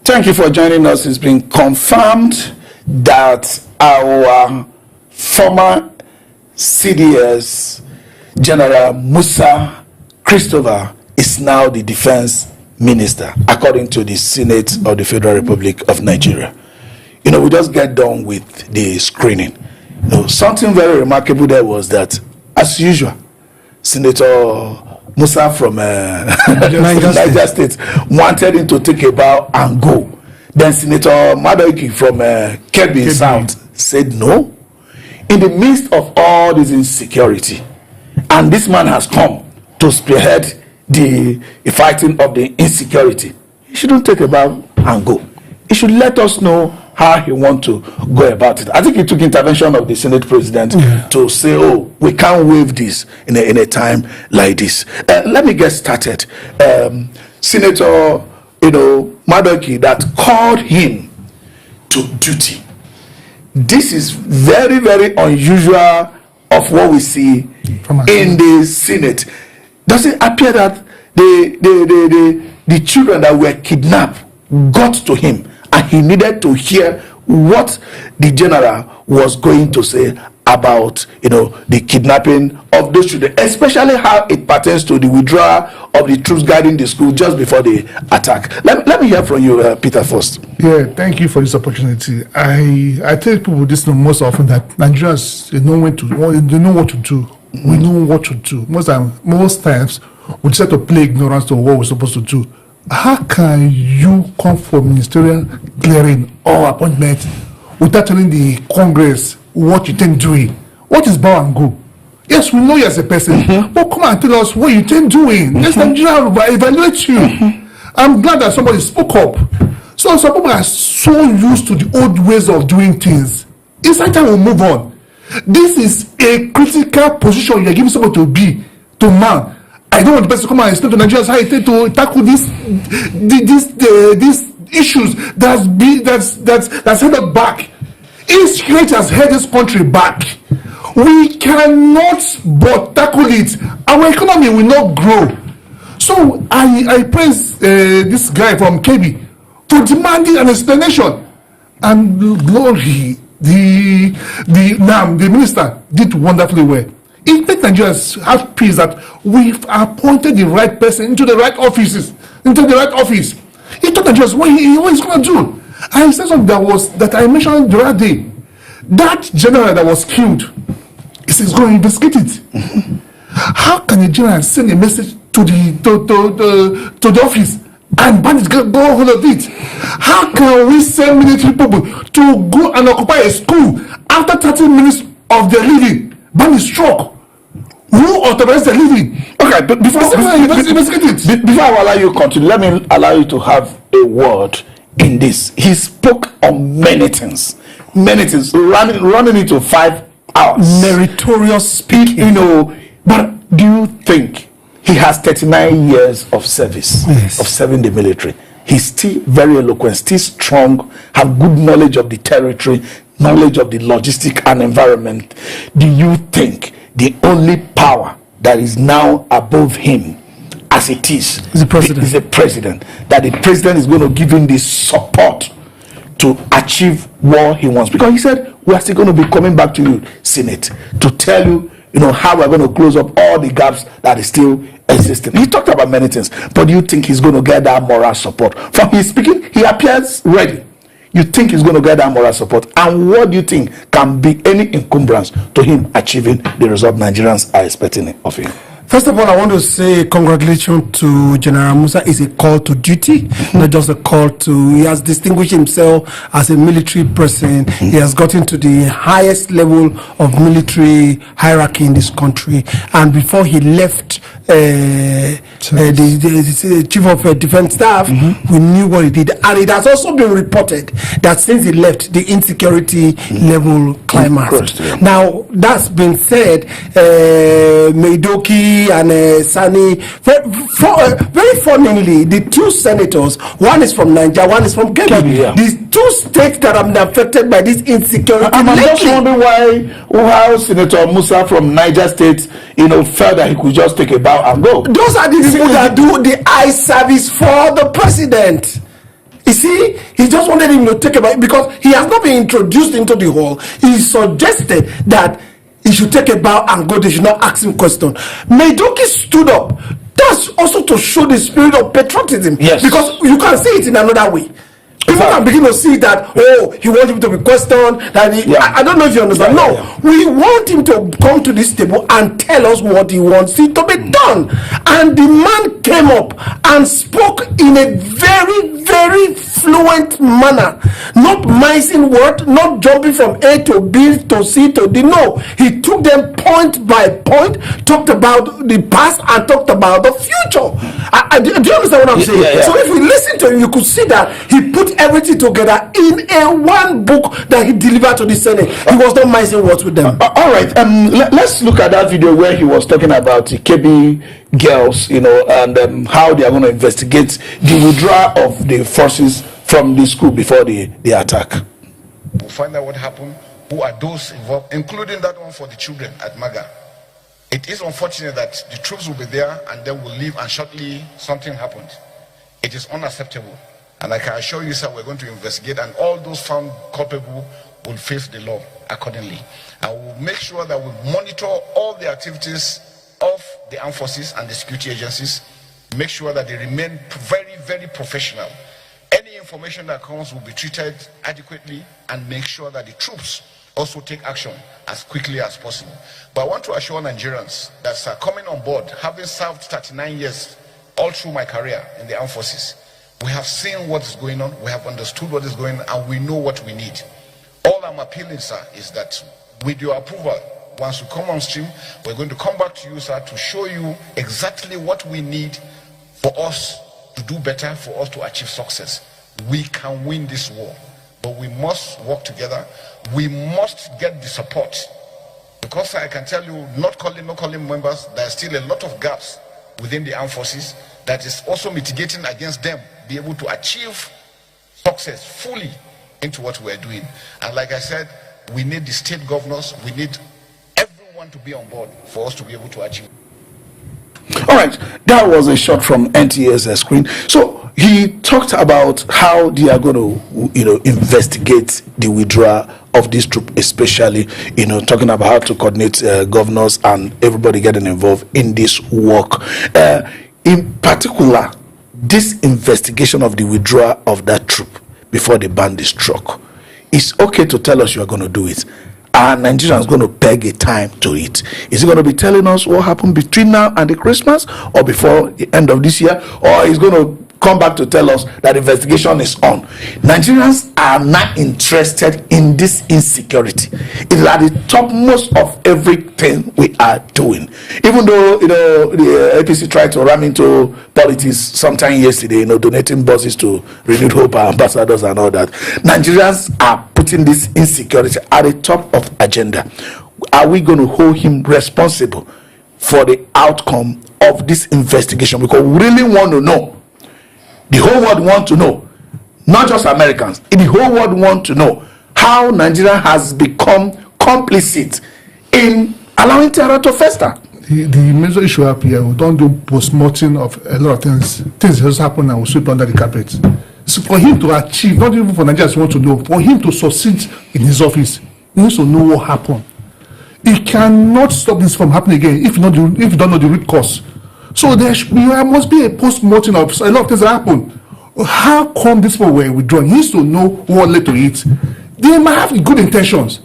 Thank you for joining us. It's been confirmed that our former CDS General Musa Christopher is now the defense minister, according to the Senate of the Federal Republic of Nigeria. You know, we just get done with the screening. You know, something very remarkable there was that, as usual, Senator Musa from Niger State wanted him to take a bow and go. Then Senator Madoiki from Kebbi South said no. In the midst of all this insecurity, and this man has come to spearhead the fighting of the insecurity, he shouldn't take a bow and go. He should let us know how he wants to go about it. I think it took intervention of the Senate president to say, oh, we can't waive this in a time like this. Let me get started. Senator, Madoki, that called him to duty. This is very, very unusual of what we see in the Senate. Does it appear that the children that were kidnapped got to him, and he needed to hear what the general was going to say about the kidnapping of those children, especially how it pertains to the withdrawal of the troops guarding the school just before the attack. Let me hear from you, Peter, first. Yeah, thank you for this opportunity. I tell people this most often that Nigerians know what to do. We know what to do. Most times we decide to play ignorance to what we're supposed to do. How can you come for ministerial clearing or appointment without telling the Congress what you intend doing? What is bow and go? Yes, we know you as a person, but come and tell us what you intend doing. Let's Nigeria evaluate you. I'm glad that somebody spoke up. So some people are so used to the old ways of doing things. It's like time we move on. This is a critical position you're giving somebody to man. I don't want the person to come and explain to Nigerians how they to tackle these issues that's held back. Insecurity has held this country back. We cannot but tackle it. Our economy will not grow. So I praise this guy from KB for demanding an explanation. And glory, the minister did wonderfully well. It makes Nigerians have peace that we've appointed the right person into the right office. He told Nigerians what he's going to do. I said something that I mentioned the other day. That general that was killed, he says going to investigate it. How can a general send a message to the office and bandits go hold of it? How can we send military people to go and occupy a school after 30 minutes of their leaving? Bandits struck. Who authorized the leaving? Okay, but before I allow you to continue, let me allow you to have a word in this. He spoke on many things, running into 5 hours. Meritorious speaking. But do you think he has 39 years of service, of serving the military? He's still very eloquent, still strong, have good knowledge of the territory, knowledge of the logistic and environment. Do you think the only power that is now above him, as it is the president, that the president is going to give him the support to achieve what he wants? Because he said, we are still going to be coming back to you, Senate, to tell you, how we're going to close up all the gaps that is still existing. He talked about many things, but do you think he's going to get that moral support? From his speaking, he appears ready. You think he's going to get that moral support? And what do you think can be any encumbrance to him achieving the result Nigerians are expecting of him? First of all, I want to say congratulations to General Musa. It's a call to duty, not just a call to... He has distinguished himself as a military person. He has gotten to the highest level of military hierarchy in this country. And before he left the chief of defense staff, we knew what he did. And it has also been reported that since he left, the insecurity level climaxed. Now, that's been said, Meidoki and Sani, very funnily, the two senators, one is from Nigeria, one is from Kebbi. These two states that have been affected by this insecurity. I'm just wondering how Senator Musa from Niger State, felt that he could just take a bow and go. Those are the people that do the eye service for the president. You see, he just wanted him to take about, because he has not been introduced into the hall. He suggested that he should take a bow and go. They should not ask him question. Medoki stood up. That's also to show the spirit of patriotism. Yes. Because you can see it in another way. People can begin to see that, oh, he wants him to be questioned. That I don't know if you understand. We want him to come to this table and tell us what he wants it to be done. And the man came up and spoke in a very, very fluent manner. Not missing word, not jumping from A to B to C to D. No, he took them point by point, talked about the past and talked about the future. Do you understand what I'm saying? Yeah. So if we listen to him, you could see that he put everything together in a one book that he delivered to the Senate. He was not missing words with them. All right, let's look at that video where he was talking about the KB girls, and how they are going to investigate the withdrawal of the forces from the school before the attack. We'll find out what happened, who are those involved, including that one for the children at Maga. It is unfortunate that the troops will be there and then will leave and shortly something happened. It is unacceptable. And I can assure you, sir, we're going to investigate, and all those found culpable will face the law accordingly. And we'll make sure that we monitor all the activities of the armed forces and the security agencies, make sure that they remain very, very professional. Any information that comes will be treated adequately, and make sure that the troops also take action as quickly as possible. But I want to assure Nigerians that, sir, coming on board, having served 39 years all through my career in the armed forces, we have seen what is going on, we have understood what is going on, and we know what we need. All I'm appealing, sir, is that with your approval, once we come on stream, we're going to come back to you, sir, to show you exactly what we need for us to do better, for us to achieve success. We can win this war, but we must work together. We must get the support. Because I can tell you, not calling members, there are still a lot of gaps within the armed forces that is also mitigating against them be able to achieve success fully into what we're doing. And like I said, we need the state governors, we need everyone to be on board for us to be able to achieve. All right, that was a shot from NTA's screen. So he talked about how they are going to, investigate the withdrawal of this troop, especially, talking about how to coordinate governors and everybody getting involved in this work. In particular, this investigation of the withdrawal of that troop before the bandit struck. It's okay to tell us you are going to do it. Are Nigerians going to peg a time to it? Is he going to be telling us what happened between now and the Christmas, or before the end of this year, or is going to come back to tell us that investigation is on? Nigerians are not interested in this insecurity. It is at the topmost of everything we are doing. Even though the APC tried to ram into politics sometime yesterday, donating buses to Renewed Hope ambassadors and all that, Nigerians are putting this insecurity at the top of agenda. Are we going to hold him responsible for the outcome of this investigation? Because we really want to know. The whole world want to know, not just Americans. The whole world want to know how Nigeria has become complicit in allowing terror to fester. The major issue up here, we don't do post-mortem of a lot of things. Things just happen and we sweep under the carpet. So for him to achieve, not even for Nigerians want to know, for him to succeed in his office, he needs to know what happened. He cannot stop this from happening again if you don't know the root cause. So there must be a post-mortem of a lot of things that happen. How come this people were withdrawn? He needs to know what led to it. They might have good intentions,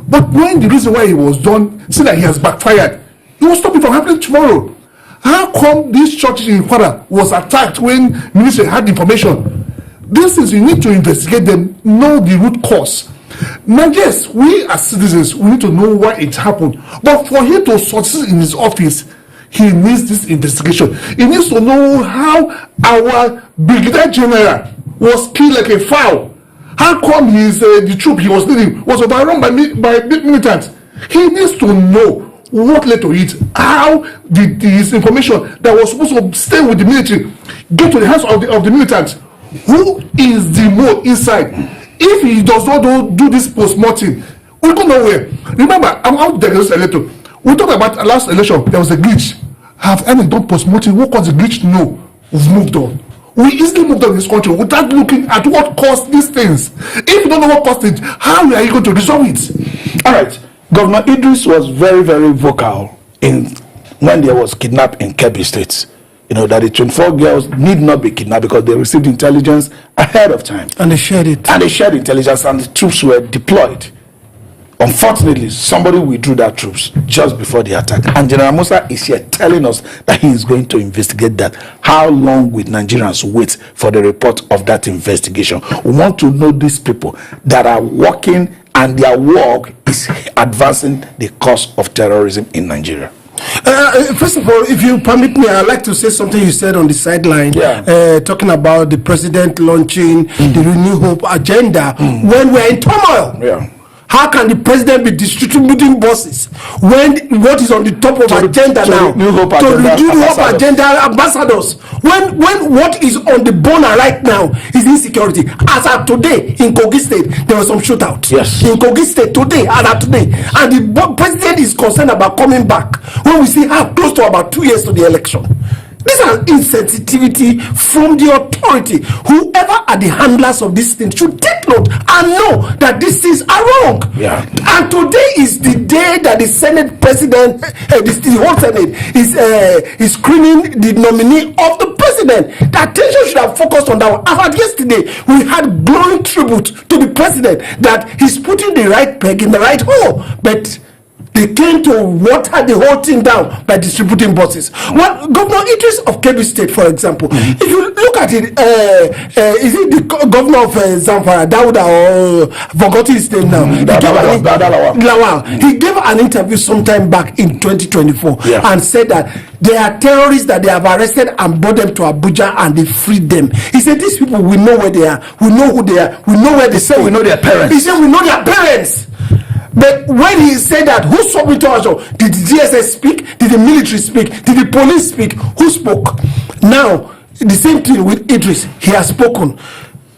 but when the reason why he was done, see that he has backfired, it will stop it from happening tomorrow. How come this church in Kwara was attacked when ministry had information? This is, you need to investigate them, know the root cause. Now, yes, we as citizens, we need to know why it happened. But for him to succeed in his office, he needs this investigation. He needs to know how our brigadier general was killed like a fowl. How come the troop he was leading was overrun by militants? He needs to know what led to it. How did his information that was supposed to stay with the military get to the hands of the militants? Who is the more inside? If he does not do this post-mortem, we'll go nowhere. Remember, I'm out there this election. We talked about the last election, there was a glitch. Have any done post-mortem? What caused the glitch? No. We've moved on. we easily moved on this country without looking at what caused these things. If you don't know what caused it, how are you going to resolve it? All right. Governor Idris was very, very vocal when there was kidnapping in Kebbi State. You know, that the 24 girls need not be kidnapped because they received intelligence ahead of time. And they shared it. And they shared intelligence and the troops were deployed. Unfortunately, somebody withdrew that troops just before the attack. And General Musa is here telling us that he is going to investigate that. How long will Nigerians wait for the report of that investigation? We want to know these people that are working and their work is advancing the cause of terrorism in Nigeria. First of all, if you permit me, I'd like to say something you said on the sideline, talking about the president launching the Renew Hope agenda when we're in turmoil. Yeah. How can the president be distributing buses when what is on the top of agenda now to Renew Hope agenda ambassadors? When what is on the burner right now is insecurity. As of today in Kogi State, there was some shootout. Yes. In Kogi State today, and the president is concerned about coming back when we see how close to about 2 years to the election. This is insensitivity from the authority. Whoever are the handlers of this thing should take note and know that these things are wrong. Yeah. And today is the day that the Senate president, the whole Senate, is screening the nominee of the president. The attention should have focused on that one. And yesterday, we had glowing tribute to the president that he's putting the right peg in the right hole. But they came to water the whole thing down by distributing buses. Well, Governor Idris of Kebbi State, for example, if you look at it, is it the governor of Zamfara, Dauda, or forgotten his name now? Lawal. He gave an interview sometime back in 2024 and said that there are terrorists that they have arrested and brought them to Abuja and they freed them. He said these people, we know where they are, we know who they are, we know where they stay. We know their parents. He said we know their parents. But when he said that, who spoke with us? Did the DSS speak? Did the military speak? Did the police speak? Who spoke? Now, the same thing with Idris. He has spoken.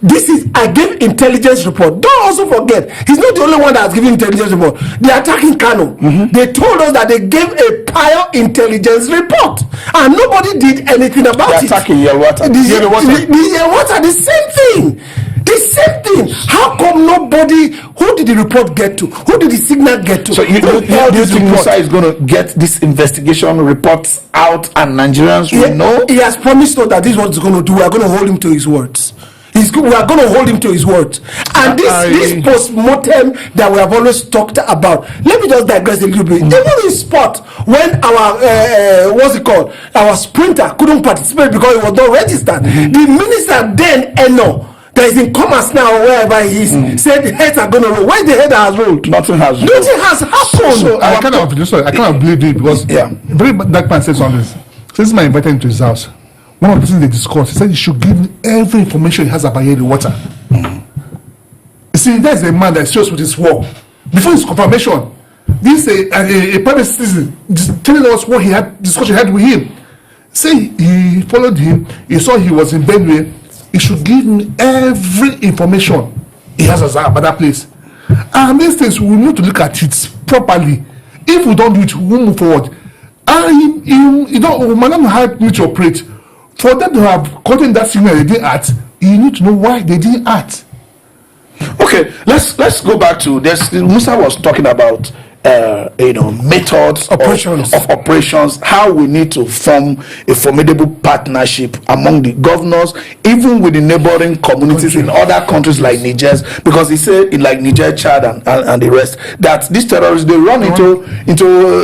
This is, I gave intelligence report. Don't also forget, he's not the only one that has given intelligence report. They are attacking Kano. They told us that they gave a prior intelligence report. And nobody did anything about it. Attacking Yelwata. The same thing. The same thing. How come nobody? Who did the report get to? Who did the signal get to? So you think Musa is going to get this investigation reports out and Nigerians will know? He has promised us that this is what he's going to do. We are going to hold him to his words. We are going to hold him to his words. And this post-mortem that we have always talked about. Let me just digress a little bit. Even in sport, when our what's it called? Our sprinter couldn't participate because he was not registered. The minister then that is in commerce now, wherever he is, said the heads are going to roll. Why the head has rolled? Nothing has happened. So I cannot believe it because very dark man said something. Since I invited him to his house, one of the things they discussed, he said he should give me every information he has about the water. You see, there's a man that shows with his work. Before his confirmation, this a private citizen just telling us what he had discussion he had with him. Say he followed him, he saw he was in Benue. He should give me every information he has about that place. And these things, we need to look at it properly. If we don't do it, we'll move forward. And you know, Madam Hype need to operate. For them to have gotten that signal they didn't act, you need to know why they didn't act. Okay, let's go back to this. Musa was talking about methods of operations, how we need to form a formidable partnership among the governors, even with the neighboring communities in other countries like Niger, because he said in like Niger, Chad and the rest, that these terrorists, they run into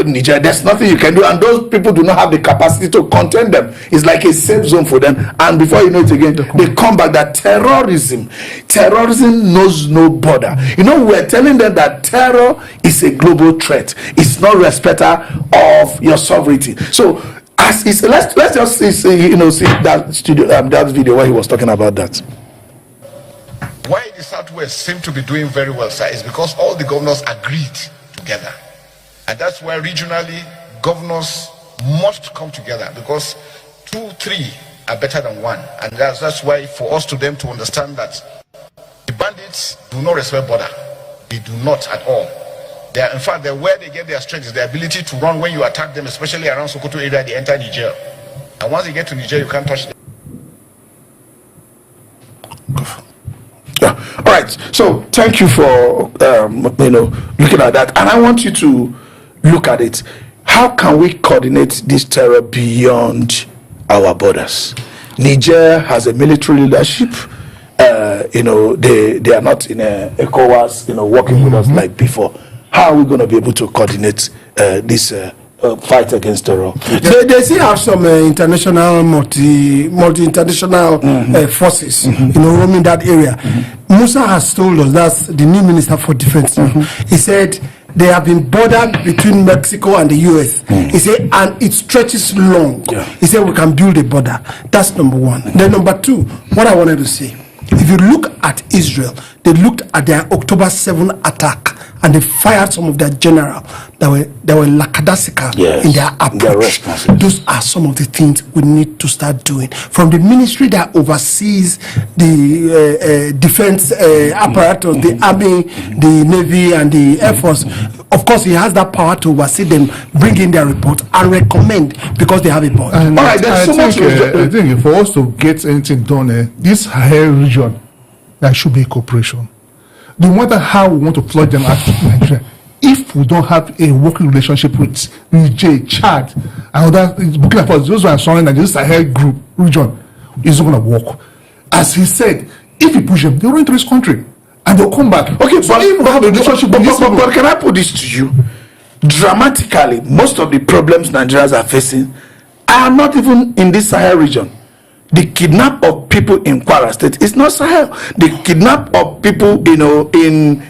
Niger. There's nothing you can do, and those people do not have the capacity to contain them. It's like a safe zone for them, and before you know it again, they come back. That terrorism knows no border. You know, we're telling them that terror is a global threat. It's not respecter of your sovereignty. So as it's, let's just see that video where he was talking about that. Why the Southwest seem to be doing very well, sir, is because all the governors agreed together. And that's why regionally governors must come together, because 2, 3 are better than 1. And that's why for us to them to understand that the bandits do not respect border. They do not at all. They are, in fact, where they get their strength is their ability to run when you attack them, especially around Sokoto area. They enter Niger, and once they get to Niger, you can't touch them. So thank you for looking at that, and I want you to look at it. How can we coordinate this terror beyond our borders? Niger has a military leadership. They are not in ECOWAS, working with us like before. How are we going to be able to coordinate this fight against terror? They still have some international multi-international forces, roaming that area. Musa has told us, that's the new Minister for Defense. He said they have been bordered between Mexico and the US. He said, and it stretches long. He said we can build a border. That's number one. Then number two, what I wanted to say, if you look at Israel, they looked at their October 7 attack and they fired some of their generals that were lackadaisical in their approach. Those are some of the things we need to start doing. From the ministry that oversees the defense apparatus, the army, the navy, and the air force. Of course, he has that power to oversee them, bring in their report, and recommend because they have a board. And I think for us to get anything done, this higher region, there should be cooperation. No matter how we want to flood them out of Nigeria, if we don't have a working relationship with Niger, Chad, and other Burkina Faso, those who are surrounding Nigeria, this Sahel group region, is not going to work. As he said, if we push them, they'll run into this country and they'll come back. Okay, so if we have a relationship with these people, but can I put this to you? Dramatically, most of the problems Nigerians are facing are not even in this Sahel region. The kidnap of people in Kwara State is not Sahel. The kidnap of people, in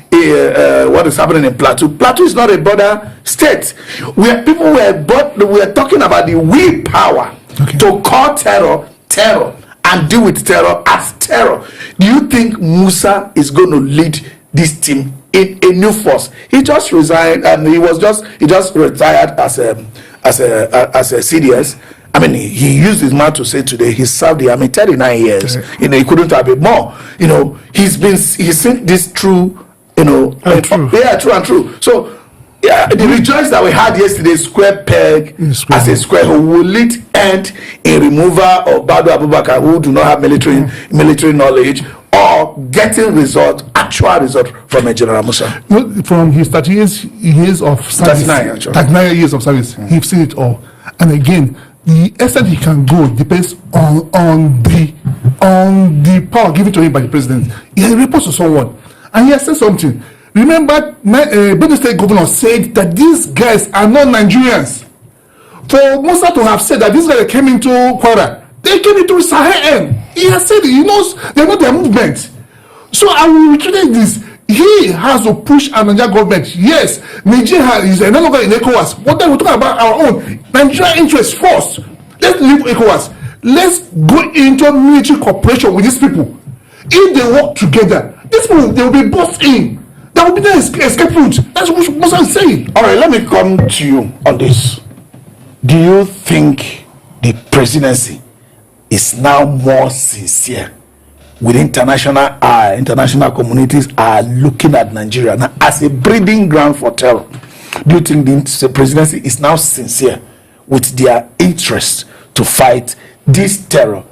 what is happening in Plateau. Plateau is not a border state. Where people were talking about the willpower to call terror, and deal with terror as terror. Do you think Musa is going to lead this team in a new force? He just resigned, and he just retired as a CDS. I mean, he used his mouth to say today he served the army 39 years. He couldn't have it more. He's seen this true. True and true. So, the rejoice that we had yesterday, square peg as a square hole, will it end in removal of Badu Abubakar, who do not have military knowledge, or getting actual result from a General Musa? From his 30 years of service, 39 years of service, he's seen it all. And again, the extent he can go depends on the power given to him by the president. He reports to someone, and he has said something. Remember, Benue State governor said that these guys are not Nigerians. For Musa to have said that these guys came into Kwara, they came into Sahel. He has said he knows they're not their movement. So I will reiterate this. He has to push our Nigerian government. Yes, Nigeria is no longer in ECOWAS, but then we're talking about our own Nigerian interests first. Let's leave ECOWAS. Let's go into military cooperation with these people. If they work together, these people, they will be bought in. That will be the escape route. That's what Musa is saying. All right, let me come to you on this. Do you think the presidency is now more sincere with international communities are looking at Nigeria now as a breeding ground for terror? Do you think the presidency is now sincere with their interest to fight this terror,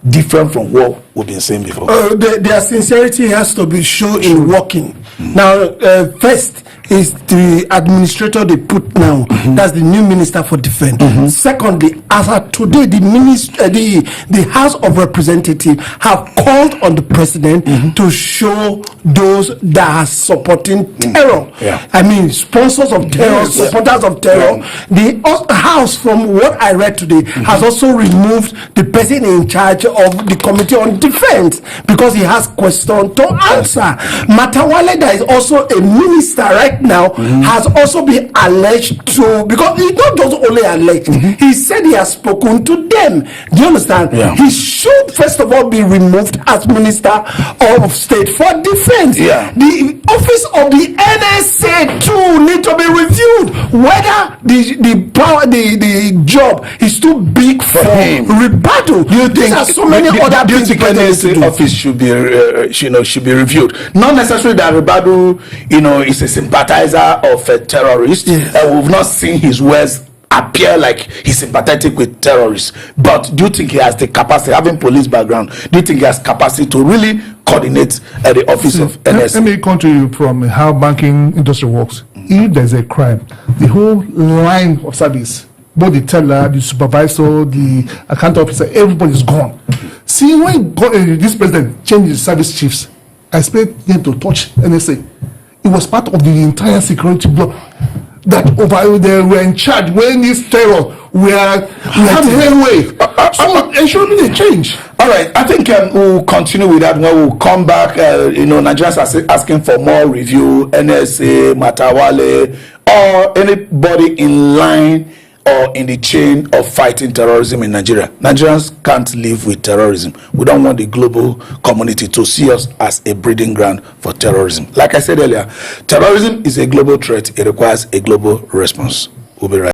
different from what we've been saying before? Their sincerity has to be shown in working. Now, first is the administrator they put now. That's the new Minister for Defense. Secondly, as of today, the House of Representatives have called on the president to show those that are supporting terror. I mean, sponsors of terror, supporters of terror. The House, from what I read today, has also removed the person in charge of the Committee on Defense because he has questions to answer. Matawale, that is also a minister right now, has also been alleged to, because he's not just only alleged, he said he has spoken to them. Do you understand? He should first of all be removed as Minister of State for Defense. The office of the NSA too need to be reviewed, whether the job is too big for him. Rebuttal. Do you think so many other things the NSA office should be reviewed? Not necessarily that Rebadu, is a sympathizer of a terrorist. We've not seen his words appear like he's sympathetic with terrorists. But do you think he has the capacity, having police background, do you think he has capacity to really coordinate the office of NSA? Let me come to you from how banking industry works. If there's a crime, the whole line of service, both the teller, the supervisor, the account officer, everybody's gone. See, when this president changed the service chiefs, I expect them to touch NSA. It was part of the entire security block that they were in charge when this terror were headway. So it should be a change. All right, I think we'll continue with that when we'll come back. Nigerians are asking for more review, NSA, Matawale, or anybody in line or in the chain of fighting terrorism in Nigeria. Nigerians can't live with terrorism. We don't want the global community to see us as a breeding ground for terrorism. Like I said earlier, terrorism is a global threat. It requires a global response. We'll be right back.